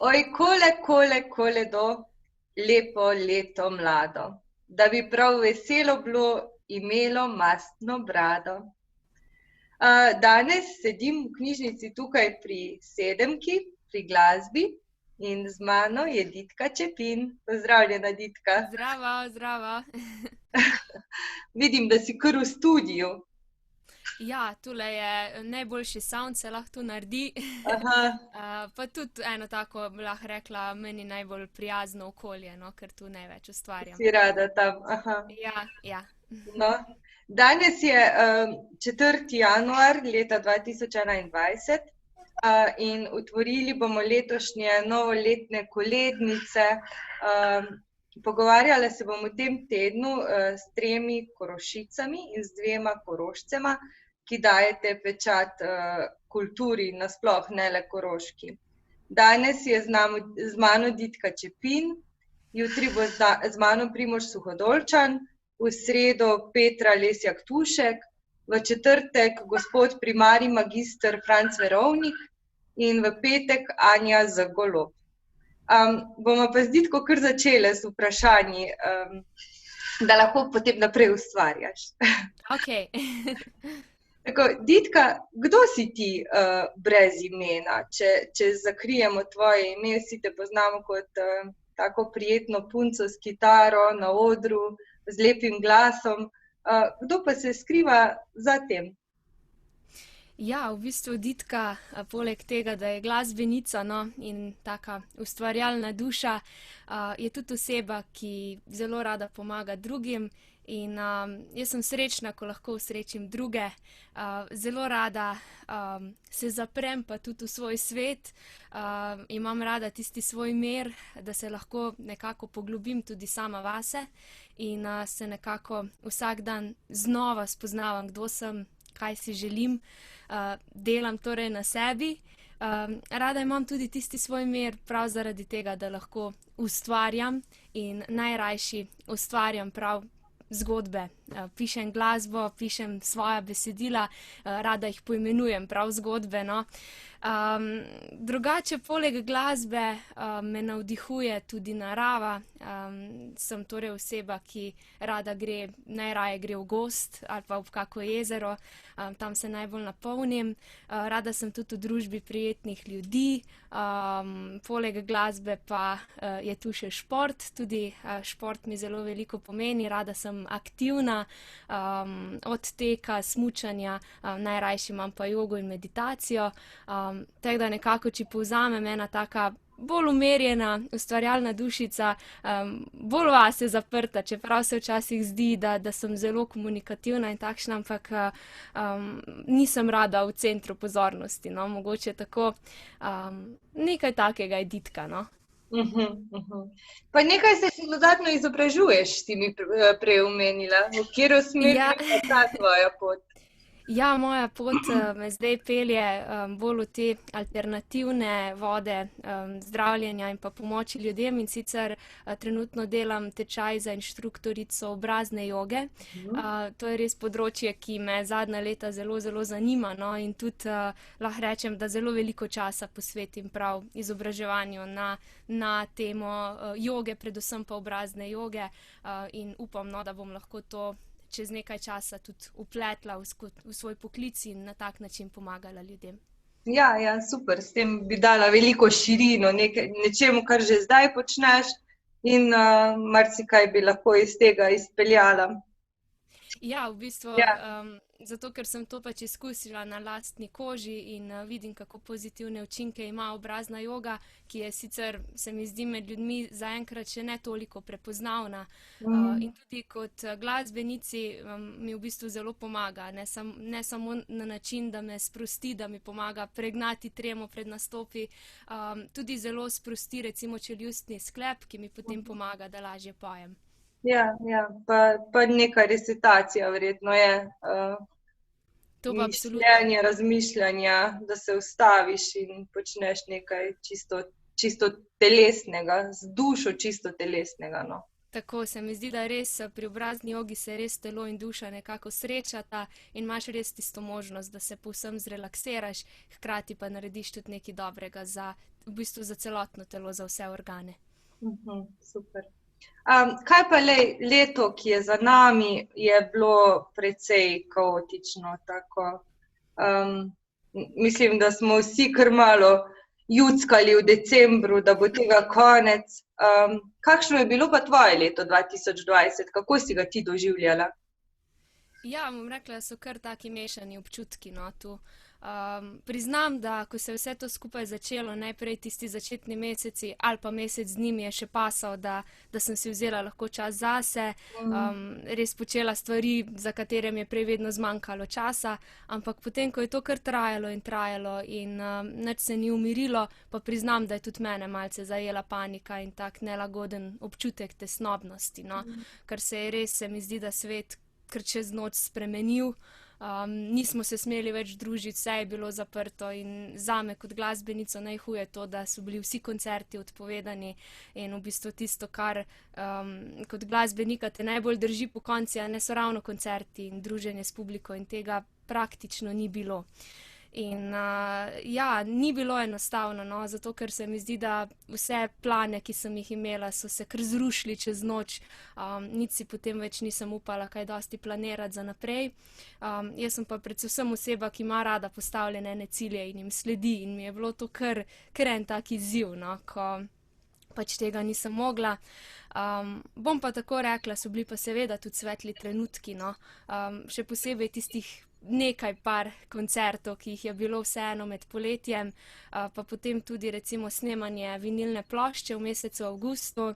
Oj, kole do, lepo leto mlado, da bi prav veselo bilo imelo mastno brado. Danes sedim v knjižnici tukaj pri Sedemki, pri glasbi in z mano je Ditka Čepin. Pozdravljena, Ditka. Zdravo, zdravo. Vidim, da si kar v studiu. Ja, tule je najboljši sound, se lahko tu naredi. Aha, Pa tudi eno tako, bi lahko rekla, meni najbolj prijazno okolje, no, ker tu največ ustvarjam. si rada tam. Aha. Ja, ja. No. Danes je 4. januar leta 2021 in utvorili bomo letošnje novoletne kolednice. Pogovarjala se bom v tem tednu s 3 Korošicami in z 2 Korošcema, ki dajete pečat kulturi nasploh, ne le Koroški. Danes je z mano Ditka Čepin, jutri bo z mano Primož Suhodolčan, v sredo Petra Lesjak Tušek, v četrtek gospod primarij magister Franc Verovnik in v petek Anja Zagolob. Bomo pa z Ditko kar začele z vprašanji, da lahko potem naprej ustvarjaš. Ok. Tako, Ditka, kdo si ti brez imena? Če zakrijemo tvoje ime, vsi te poznamo kot tako prijetno punco s kitaro na odru, z lepim glasom. Kdo pa se skriva za tem? Ja, v bistvu Ditka, poleg tega, da je glasbenica, no, in taka ustvarjalna duša, je tudi oseba, ki zelo rada pomaga drugim. In jaz sem srečna, ko lahko srečim druge. Zelo rada se zaprem pa tudi v svoj svet. Imam rada tisti svoj mir, da se lahko nekako poglobim tudi sama vase in se nekako vsak dan znova spoznavam, kdo sem, kaj si želim. Delam torej na sebi. Rada imam tudi tisti svoj mir prav zaradi tega, da lahko ustvarjam in najrajši ustvarjam prav zgodbe. Pišem glasbo, pišem svoja besedila, rada jih poimenujem prav zgodbe, no. Drugače, poleg glasbe me navdihuje tudi narava. Sem torej oseba, ki rada gre, najraje gre v gozd ali pa v kako jezero, tam se najbolj napolnim. Rada sem tudi v družbi prijetnih ljudi. Poleg glasbe pa je tu še šport, tudi šport mi zelo veliko pomeni, rada sem aktivna, od teka, smučanja, najrajši imam pa jogo in meditacijo. Tako da nekako, če povzamem, ena taka bolj umirjena, ustvarjalna dušica, bolj vase zaprta, čeprav se včasih zdi, da sem zelo komunikativna in takšna, ampak nisem rada v centru pozornosti, no, mogoče tako, nekaj takega je Ditka, no. Pa nekaj se še dodatno izobražuješ, si mi prej omenila. V katero smer Ja. gre pa ta tvoja pot? Ja, moja pot me zdaj pelje bolj v te alternativne vode zdravljenja in pa pomoči ljudem, in sicer trenutno delam tečaj za inštruktorico obrazne joge. To je res področje, ki me zadnja leta zelo, zelo zanima, no, in tudi lahko rečem, da zelo veliko časa posvetim prav izobraževanju na temo joge, predvsem pa obrazne joge, in upam, no, da bom lahko to čez nekaj časa tudi vpletla v svoj poklic in na tak način pomagala ljudem. Ja, super, s tem bi dala veliko širino nečemu, kar že zdaj počneš, in marsikaj bi lahko iz tega izpeljala. Ja, v bistvu, Ja. zato ker sem to pač izkusila na lastni koži in vidim, kako pozitivne učinke ima obrazna joga, ki je sicer, se mi zdi, med ljudmi zaenkrat še ne toliko prepoznavna. In tudi kot glasbenici mi v bistvu zelo pomaga, ne samo na način, da me sprosti, da mi pomaga pregnati tremo pred nastopi, tudi zelo sprosti recimo čeljustni sklep, ki mi potem pomaga, da lažje pojem. Ja, pa neka recitacija verjetno je. To pa absolutno. Mišljenje, razmišljanja, da se ustaviš in počneš nekaj čisto telesnega, z dušo čisto telesnega, no. Tako se mi zdi, da res pri obrazni jogi se res telo in duša nekako srečata in imaš res tisto možnost, da se povsem zrelaksiraš, hkrati pa narediš tudi nekaj dobrega v bistvu za celotno telo, za vse organe. Super. Kaj pa leto, ki je za nami, je bilo precej kaotično, tako. Mislim, da smo vsi kar malo juckali v decembru, da bo tega konec. Kakšno je bilo pa tvoje leto 2020? Kako si ga ti doživljala? Ja, bom rekla, da so kar taki mešani občutki, no, tu. Priznam, da ko se je vse to skupaj začelo, najprej tisti začetni meseci ali pa mesec dni mi je še pasal, da sem si vzela lahko čas zase, res počela stvari, za katere mi je prej vedno zmanjkalo časa, ampak potem, ko je to kar trajalo in nič se ni umirilo, pa priznam, da je tudi mene malce zajela panika in tak nelagoden občutek tesnobnosti, no, ker se mi zdi, da svet kar čez noč spremenil. Nismo se smeli več družiti, vse je bilo zaprto in zame kot glasbenico najhuje to, da so bili vsi koncerti odpovedani in v bistvu tisto, kar kot glasbenika te najbolj drži pokonci, a ne so ravno koncerti in druženje s publiko in tega praktično ni bilo. In ja, ni bilo enostavno, no, zato ker se mi zdi, da vse plane, ki sem jih imela, so se kar zrušili čez noč, nič si potem več nisem upala kaj dosti planirati za naprej. Jaz sem pa predvsem oseba, ki ima rada postavljene cilje in jim sledi in mi je bilo to kar en tak izziv, no, ko pač tega nisem mogla. Bom pa tako rekla, so bili pa seveda tudi svetli trenutki, no, še posebej tistih nekaj par koncertov, ki jih je bilo vseeno med poletjem, pa potem tudi recimo snemanje vinilne plošče v mesecu avgustu,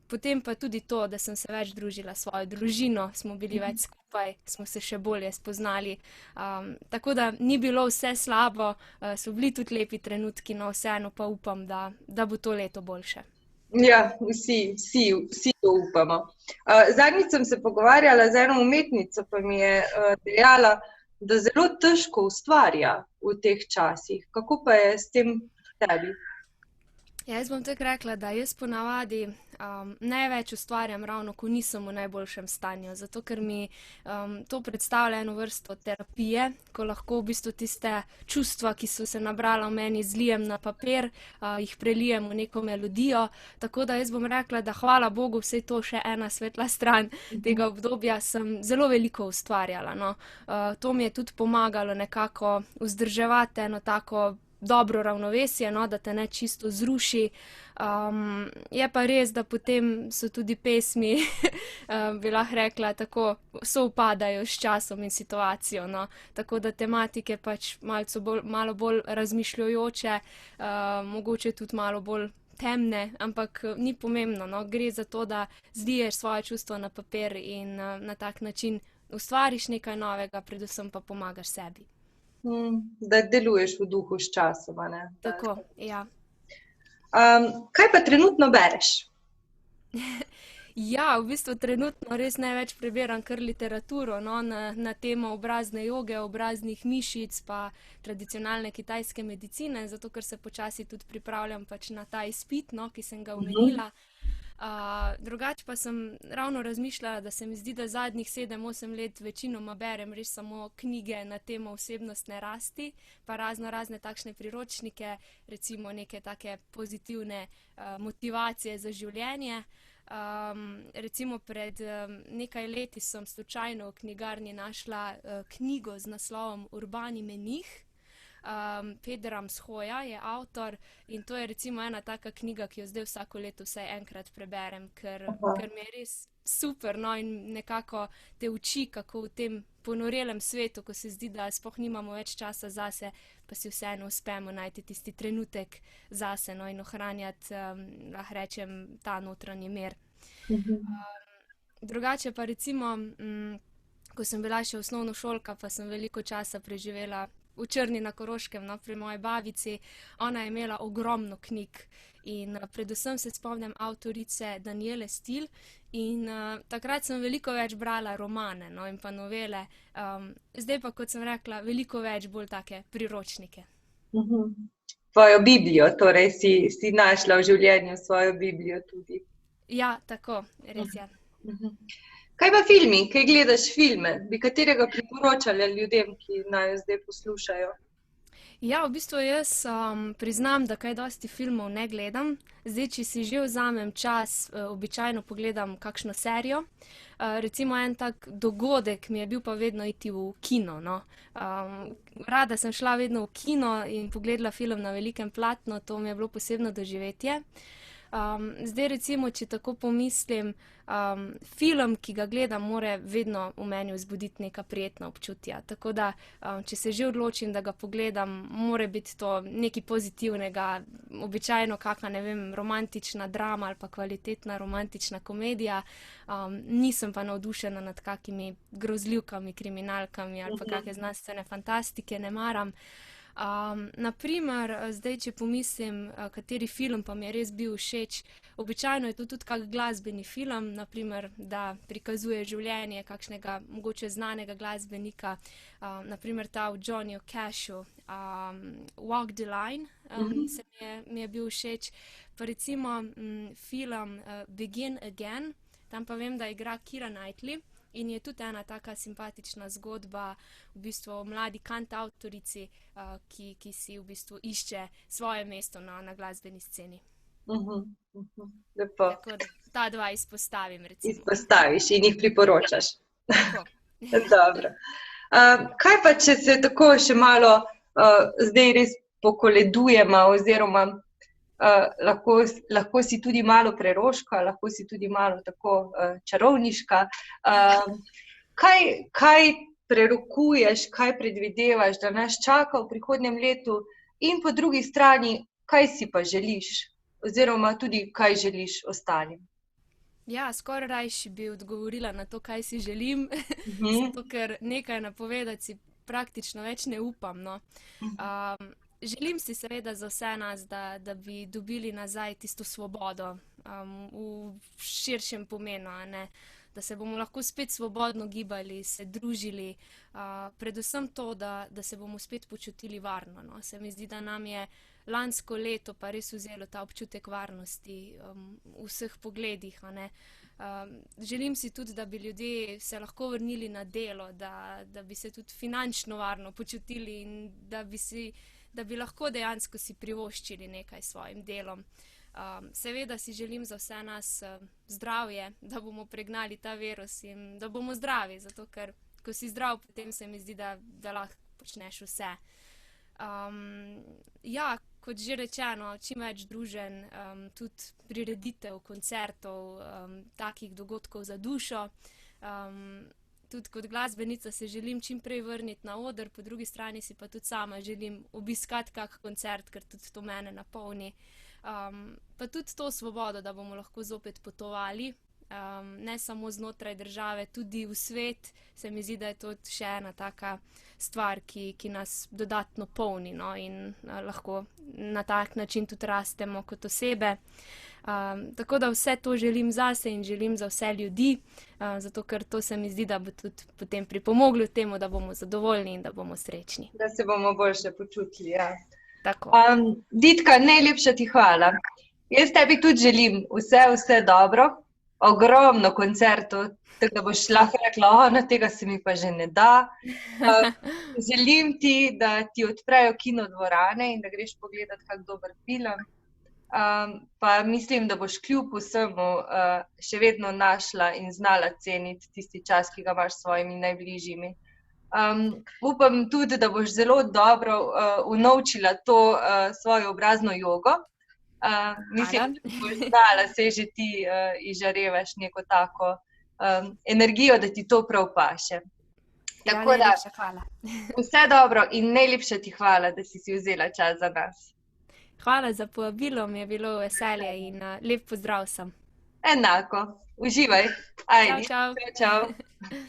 potem pa tudi to, da sem se več družila s svojo družino, smo bili več skupaj, smo se še bolje spoznali, tako da ni bilo vse slabo, so bili tudi lepi trenutki, no vseeno pa upam, da bo to leto boljše. Ja, vsi to upamo. Zadnjič sem se pogovarjala z eno umetnico, pa mi je dejala, da zelo težko ustvarja v teh časih. Kako pa je s tem tebi? Ja, jaz bom tako rekla, da jaz ponavadi največ ustvarjam ravno, ko nisem v najboljšem stanju, zato ker mi to predstavlja eno vrsto terapije, ko lahko v bistvu tiste čustva, ki so se nabrala v meni, zlijem na papir, jih prelijem v neko melodijo, tako da jaz bom rekla, da hvala Bogu, vse to še ena svetla stran tega obdobja, sem zelo veliko ustvarjala, no. To mi je tudi pomagalo nekako vzdrževati eno tako dobro ravnovesje, no, da te ne čisto zruši. Je pa res, da potem so tudi pesmi, bi lahko rekla, tako sovpadajo s časom in situacijo, no. Tako da tematike pač malo bolj razmišljujoče, mogoče tudi malo bolj temne, ampak ni pomembno, no. Gre za to, da zliješ svoje čustva na papir in na tak način ustvariš nekaj novega, predvsem pa pomagaš sebi. Da deluješ v duhu s časom, ne? Tako, ja. Kaj pa trenutno bereš? Ja, v bistvu trenutno res največ prebiram kar literaturo, no, na temo obrazne joge, obraznih mišic pa tradicionalne kitajske medicine, zato ker se počasi tudi pripravljam pač na ta izpit, no, ki sem ga omenila. Drugače pa sem ravno razmišljala, da se mi zdi, da zadnjih 7-8 let večinoma berem res samo knjige na temo osebnostne rasti, pa razne takšne priročnike, recimo neke take pozitivne motivacije za življenje. Recimo pred nekaj leti sem slučajno v knjigarni našla knjigo z naslovom Urbani menih. Peter Amshoja je avtor in to je recimo ena taka knjiga, ki jo zdaj vsako leto vsaj enkrat preberem, ker mi je res super, no, in nekako te uči, kako v tem ponorelem svetu, ko se zdi, da sploh nimamo več časa zase, pa si vseeno uspemo najti tisti trenutek zase, no, in ohranjati, lahko rečem, ta notranji mir. Drugače pa recimo, ko sem bila še osnovnošolka, pa sem veliko časa preživela v Črni na Koroškem, no, pri moji babici. Ona je imela ogromno knjig in predvsem se spomnim avtorice Daniele Stil in takrat sem veliko več brala romane, no, in pa novele. Zdaj pa, kot sem rekla, veliko več bolj take priročnike. Tvojo Biblijo, torej si našla v življenju svojo Biblijo tudi. Ja, tako, res je. Mhm. Kaj pa filmi? Kaj gledaš filme? Bi katerega priporočali ljudem, ki naj zdaj poslušajo? Ja, v bistvu jaz priznam, da kaj dosti filmov ne gledam. Zdaj, če si že vzamem čas, običajno pogledam kakšno serijo. Recimo en tak dogodek mi je bil pa vedno iti v kino, no. Rada sem šla vedno v kino in pogledala film na velikem platnu, to mi je bilo posebno doživetje. Zdaj recimo, če tako pomislim, film, ki ga gledam, mora vedno v meni vzbuditi neka prijetna občutja. Tako da, če se že odločim, da ga pogledam, mora biti to nekaj pozitivnega, običajno kaka, ne vem, romantična drama ali pa kvalitetna romantična komedija. Nisem pa navdušena nad kakimi grozljivkami, kriminalkami ali pa kake znanstvene fantastike, ne maram. Naprimer, zdaj, če pomislim, kateri film pa mi je res bil všeč, običajno je to tudi kak glasbeni film, naprimer, da prikazuje življenje kakšnega mogoče znanega glasbenika, naprimer ta v Johnnyju Cashu, Walk the Line, mi je bil všeč, pa recimo film Begin Again, tam pa vem, da igra Keira Knightley. In je tudi ena taka simpatična zgodba v bistvu o mladi kantavtorici, ki si v bistvu išče svoje mesto na glasbeni sceni. Lepo. Tako da ta dva izpostavim, recimo. Izpostaviš in jih priporočaš. Tako. Dobro. Kaj pa, če se tako še malo zdaj res pokoledujemo oziroma lahko si tudi malo preroška, lahko si tudi malo tako čarovniška. Kaj prerokuješ, kaj predvidevaš, da nas čaka v prihodnjem letu in po drugi strani, kaj si pa želiš oziroma tudi kaj želiš ostalim? Ja, skoraj rajši bi odgovorila na to, kaj si želim, zato ker nekaj napovedati si praktično več ne upam, no. Želim si seveda za vse nas, da bi dobili nazaj tisto svobodo v širšem pomenu, a ne, da se bomo lahko spet svobodno gibali, se družili, predvsem to, da se bomo spet počutili varno, no. Se mi zdi, da nam je lansko leto pa res vzelo ta občutek varnosti v vseh pogledih, a ne. Želim si tudi, da bi ljudje se lahko vrnili na delo, da bi se tudi finančno varno počutili in da bi lahko dejansko si privoščili nekaj s svojim delom. Seveda si želim za vse nas zdravje, da bomo pregnali ta virus in da bomo zdravi, zato ker ko si zdrav, potem se mi zdi, da lahko počneš vse. Ja, kot že rečeno, čim več druženj, tudi prireditev, koncertov, takih dogodkov za dušo. Tudi kot glasbenica se želim čim prej vrniti na oder, po drugi strani si pa tudi sama želim obiskati kak koncert, ker tudi to mene napolni. Pa tudi to svobodo, da bomo lahko zopet potovali, ne samo znotraj države, tudi v svet, se mi zdi, da je to še ena taka stvar, ki nas dodatno polni, no, in lahko na tak način tudi rastemo kot osebe. Tako da vse to želim zase in želim za vse ljudi, zato ker to se mi zdi, da bo tudi potem pripomoglo temu, da bomo zadovoljni in da bomo srečni. Da se bomo boljše počutili, ja. Tako. Ditka, najlepša ti hvala. Jaz tebi tudi želim vse dobro, ogromno koncertov, tako da boš lahko rekla, no, tega se mi pa že ne da. Želim ti, da ti odprejo kinodvorane in da greš pogledati kak dober film. Pa mislim, da boš kljub vsemu še vedno našla in znala ceniti tisti čas, ki ga imaš s svojimi najbližjimi. Upam tudi, da boš zelo dobro unovčila to svojo obrazno jogo. Mislim, da boš znala se že ti izžarevaš neko tako energijo, da ti to prav paše. Tako da, vse dobro in najlepša ti hvala, da si vzela čas za nas. Hvala za povabilo, mi je bilo veselje in lep pozdrav sem. Enako, uživaj. Ajde. Čau, čau. Čau.